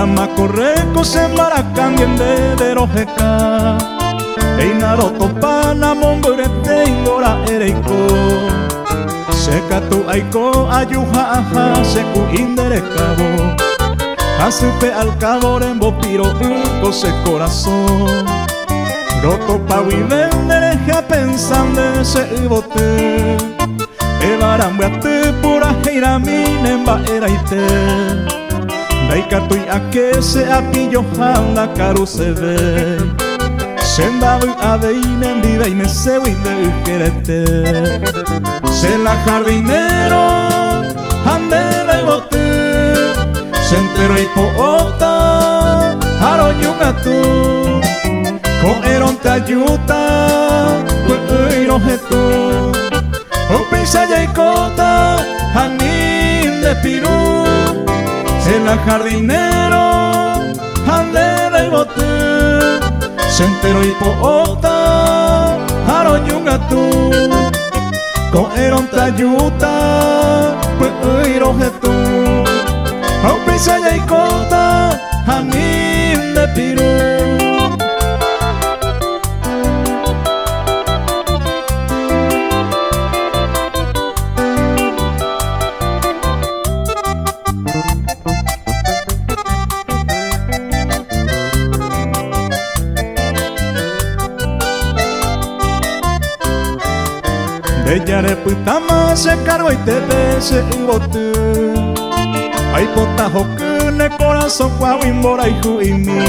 Tamacorreco se maracan de rojeka Einaroto pana momburete ingora ereiko Sekatu aiko ayuja aja seku inderekabo Asupe al cabo rembo piro uco se corazón Roto pa wivendereja pensando ese bote Evarambuate pura heira minemba eraite Daikatui ake se apillo janda karu se ve Sendabu adeinen diva y me sewi de querete Se la jardinero ande de bote Se entero y poota aroyungatu Ko eron te ayuta Kuiro jetu Opisa yaikota Hanin de Pirú Se la jardinero ande de bote Se entero y poota aroyungatu Ko eron te ayuta Kuiro jetu Opisa yaikota Hanin de Pirú Bellare putama se cargo y te bese y bote Ay pota hokune corazón guawimbora y juimi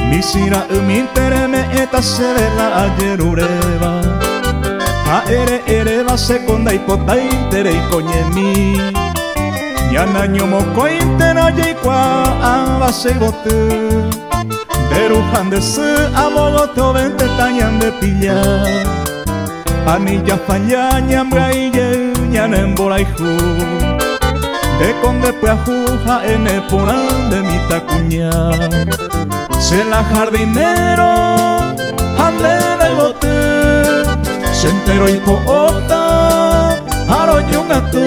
Misira umintereme eta se vela ayer ureba A ereba seconda y pota intere y coñemi Yana ñomo intera y kwa aba se bote Derujan de se abogoto vente tañan de pillar Anilla falla ñambra y ñanembola y ju De conde puajuja en el porán de mi tacuña Se la jardinero ande de bote Se entero y poota aroyungatu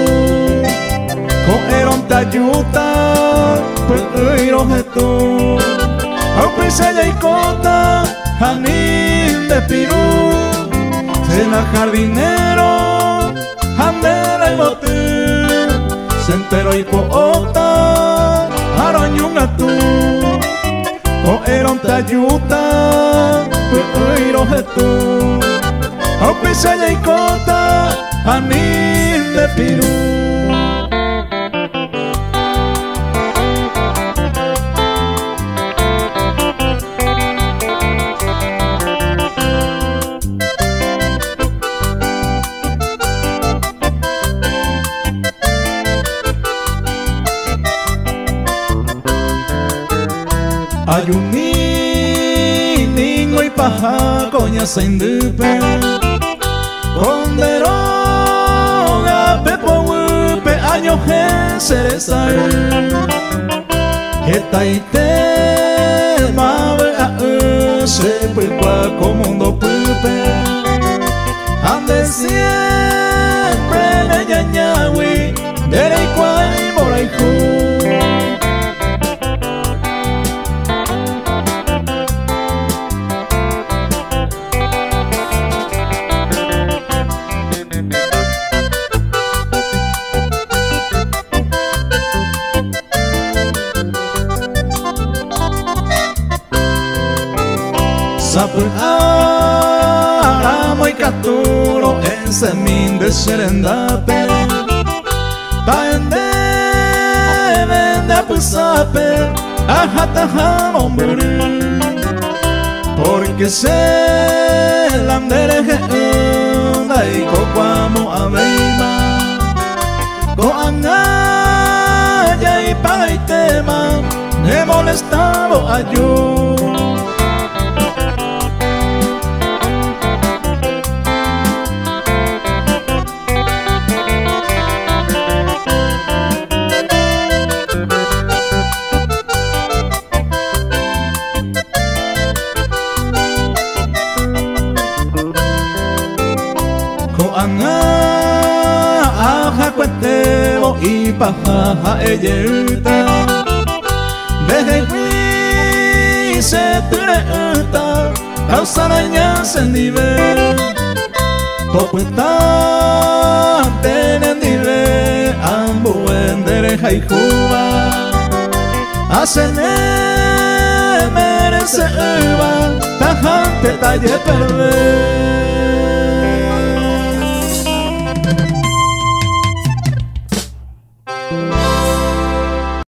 Ko eron te ayuta Puiro jetu Aupisa yaikota Hanin de Pirú Se la jardinero ande de bote Se entero y poota aroyungatu Ko eron te ayuta Puiro jetu Aupisa yaikota Hanin de Pirú Ayuni ningo y paja coña se indupe Conderoga pepo wupe año gen seresai Eta ite mabe a se pulpa comundo pupe Ande siempre de ñañawi Dere y kwai moraiku Sapul aramo y caturo en semin de serendape Taende vende a pusape ajataja momburi Porque se landereje unda y coquamo aveima Coangaya y paitema me molestaba a yo aja cuetebo y paja eyeuta Behegui se tureta Kausaraña sendive Topueta tenendive Ambu endere haikuba Asene merece eva Tajante talle perder